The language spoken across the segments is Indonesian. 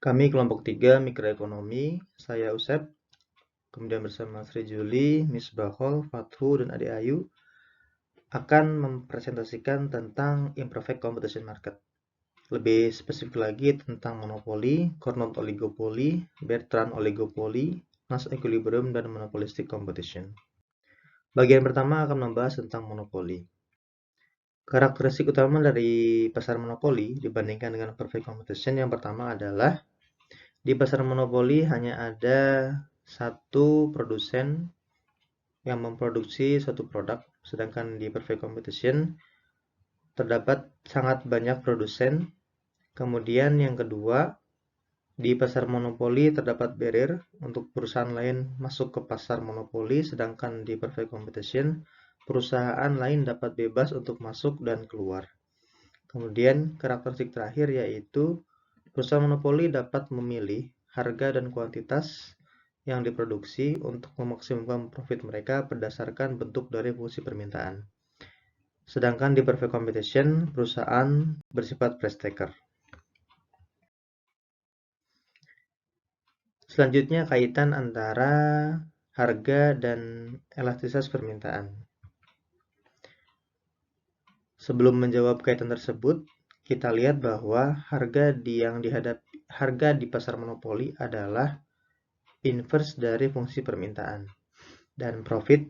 Kami kelompok 3 mikroekonomi, saya Usep, kemudian bersama Sri Juli, Miss Bahol, Fathu, dan Adik Ayu akan mempresentasikan tentang imperfect competition market. Lebih spesifik lagi tentang monopoli, Carnot oligopoli, Bertrand oligopoli, Nash equilibrium, dan monopolistic competition. Bagian pertama akan membahas tentang monopoli. Karakteristik utama dari pasar monopoli dibandingkan dengan perfect competition yang pertama adalah di pasar monopoli hanya ada satu produsen yang memproduksi suatu produk, sedangkan di perfect competition terdapat sangat banyak produsen. Kemudian yang kedua, di pasar monopoli terdapat barrier untuk perusahaan lain masuk ke pasar monopoli, sedangkan di perfect competition perusahaan lain dapat bebas untuk masuk dan keluar. Kemudian karakteristik terakhir yaitu perusahaan monopoli dapat memilih harga dan kuantitas yang diproduksi untuk memaksimumkan profit mereka berdasarkan bentuk dari fungsi permintaan. Sedangkan di perfect competition, perusahaan bersifat price taker. Selanjutnya kaitan antara harga dan elastisitas permintaan. Sebelum menjawab kaitan tersebut, kita lihat bahwa harga di pasar monopoli adalah inverse dari fungsi permintaan. Dan profit,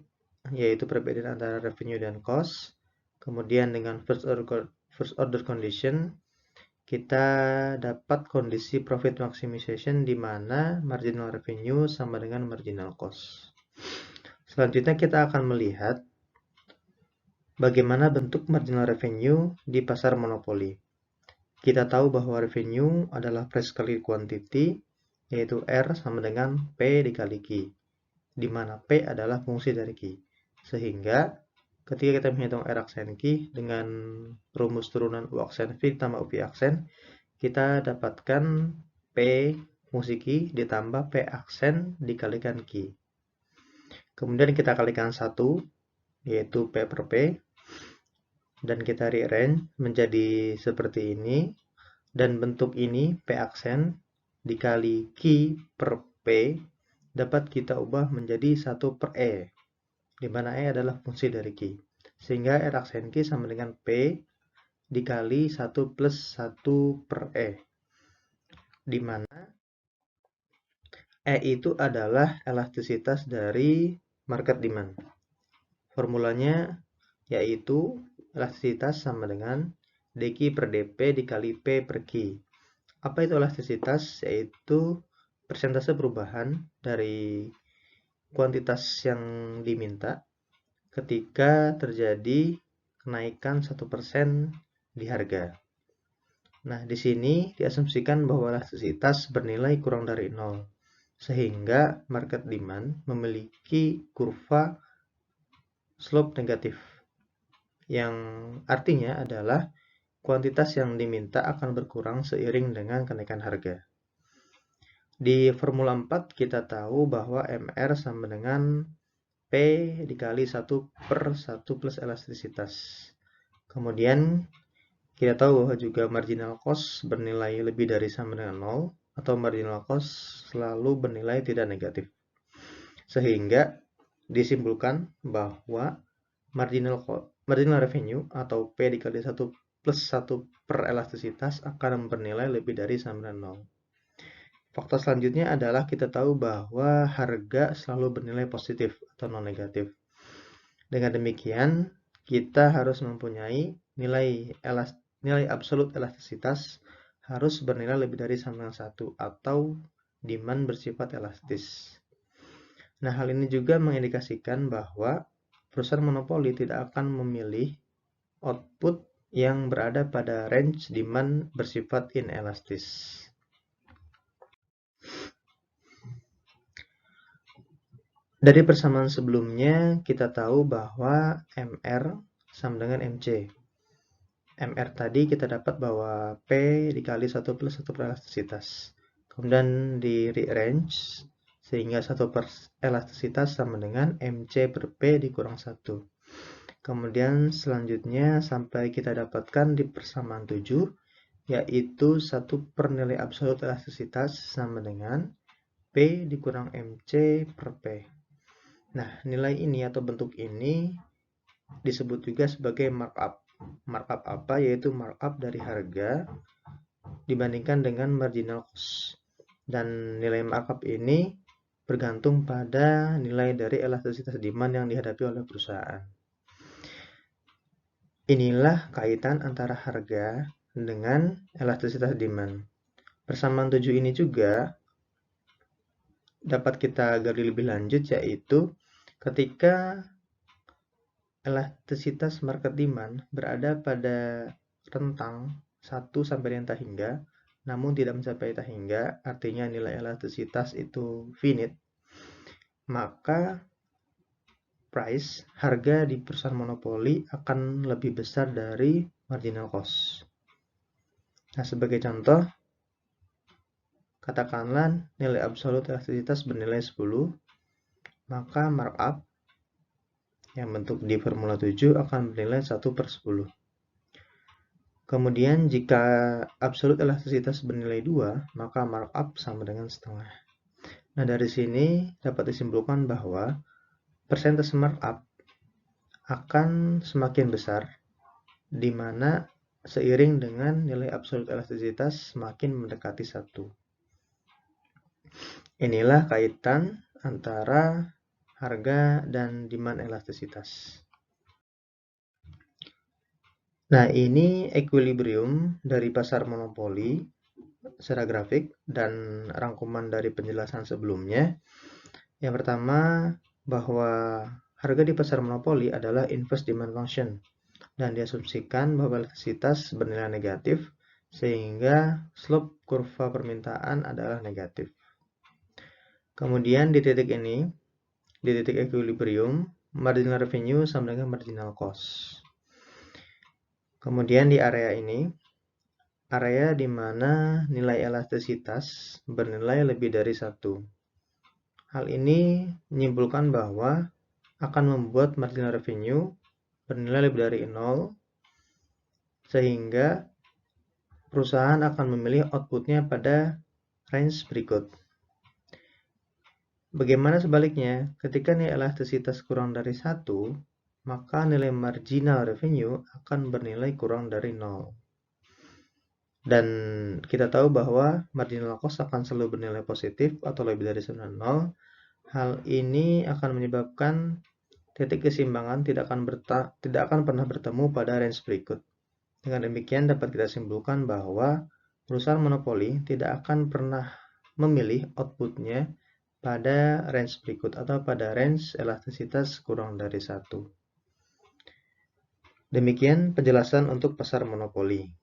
yaitu perbedaan antara revenue dan cost. Kemudian dengan first order condition, kita dapat kondisi profit maximization di mana marginal revenue sama dengan marginal cost. Selanjutnya kita akan melihat bagaimana bentuk marginal revenue di pasar monopoli. Kita tahu bahwa revenue adalah price kali quantity, yaitu R sama dengan P dikali Q, di mana P adalah fungsi dari Q. Sehingga ketika kita menghitung R aksen Q dengan rumus turunan U aksen V ditambah UV aksen, kita dapatkan P fungsi Q ditambah P aksen dikalikan Q. Kemudian kita kalikan 1, yaitu P per P, dan kita rearrange menjadi seperti ini, dan bentuk ini P aksen dikali Q per P dapat kita ubah menjadi 1 per E, di mana E adalah fungsi dari Q. Sehingga R aksen Q sama dengan P dikali 1 plus 1 per E, di mana E itu adalah elastisitas dari market demand. Formulanya yaitu elastisitas sama dengan dQ per dP dikali P per Q. Apa itu elastisitas? Yaitu persentase perubahan dari kuantitas yang diminta ketika terjadi kenaikan 1% di harga. Nah, di sini diasumsikan bahwa elastisitas bernilai kurang dari 0, sehingga market demand memiliki kurva slope negatif, yang artinya adalah kuantitas yang diminta akan berkurang seiring dengan kenaikan harga. Di formula 4 kita tahu bahwa MR sama dengan P dikali 1 per 1 plus elastisitas. Kemudian kita tahu bahwa juga marginal cost bernilai lebih dari sama dengan 0, atau marginal cost selalu bernilai tidak negatif. Sehingga disimpulkan bahwa marginal revenue atau P dikali 1 plus 1 per elastisitas akan bernilai lebih dari sama dengan 0. Faktor selanjutnya adalah kita tahu bahwa harga selalu bernilai positif atau non-negatif. Dengan demikian, kita harus mempunyai nilai absolut elastisitas harus bernilai lebih dari sama dengan 1 atau demand bersifat elastis. Nah, hal ini juga mengindikasikan bahwa perusahaan monopoli tidak akan memilih output yang berada pada range demand bersifat inelastis. Dari persamaan sebelumnya, kita tahu bahwa MR sama dengan MC. MR tadi kita dapat bahwa P dikali 1 plus 1 per elastisitas. Kemudian di rearrange, sehingga 1 per elastisitas sama dengan MC per P dikurang 1. Kemudian selanjutnya sampai kita dapatkan di persamaan 7, yaitu 1 per nilai absolut elastisitas sama dengan P dikurang MC per P. Nah, nilai ini atau bentuk ini disebut juga sebagai markup. Markup apa? Yaitu markup dari harga dibandingkan dengan marginal cost. Dan nilai markup ini bergantung pada nilai dari elastisitas demand yang dihadapi oleh perusahaan. Inilah kaitan antara harga dengan elastisitas demand. Persamaan 7 ini juga dapat kita gali lebih lanjut, yaitu ketika elastisitas market demand berada pada rentang 1 sampai dengan tak hingga, namun tidak mencapai tak hingga, artinya nilai elastisitas itu finite, maka price, harga di perusahaan monopoli akan lebih besar dari marginal cost. Nah, sebagai contoh, katakanlah nilai absolut elastisitas bernilai 10, maka markup yang bentuk di formula 7 akan bernilai 1 per 10. Kemudian jika absolut elastisitas bernilai 2, maka markup sama dengan setengah. Nah, dari sini dapat disimpulkan bahwa persentase markup akan semakin besar, di mana seiring dengan nilai absolut elastisitas semakin mendekati 1. Inilah kaitan antara harga dan demand elastisitas. Nah, ini equilibrium dari pasar monopoli secara grafik dan rangkuman dari penjelasan sebelumnya. Yang pertama, bahwa harga di pasar monopoli adalah inverse demand function dan diasumsikan bahwa elastisitas bernilai negatif sehingga slope kurva permintaan adalah negatif. Kemudian di titik ini, di titik equilibrium, marginal revenue sama dengan marginal cost. Kemudian di area ini, area di mana nilai elastisitas bernilai lebih dari 1. Hal ini menyimpulkan bahwa akan membuat marginal revenue bernilai lebih dari 0, sehingga perusahaan akan memilih outputnya pada range berikut. Bagaimana sebaliknya? Ketika nilai elastisitas kurang dari 1, maka nilai marginal revenue akan bernilai kurang dari 0. Dan kita tahu bahwa marginal cost akan selalu bernilai positif atau lebih dari 0. Hal ini akan menyebabkan titik keseimbangan tidak akan pernah bertemu pada range berikut. Dengan demikian dapat kita simpulkan bahwa perusahaan monopoli tidak akan pernah memilih outputnya pada range berikut atau pada range elastisitas kurang dari 1. Demikian penjelasan untuk pasar monopoli.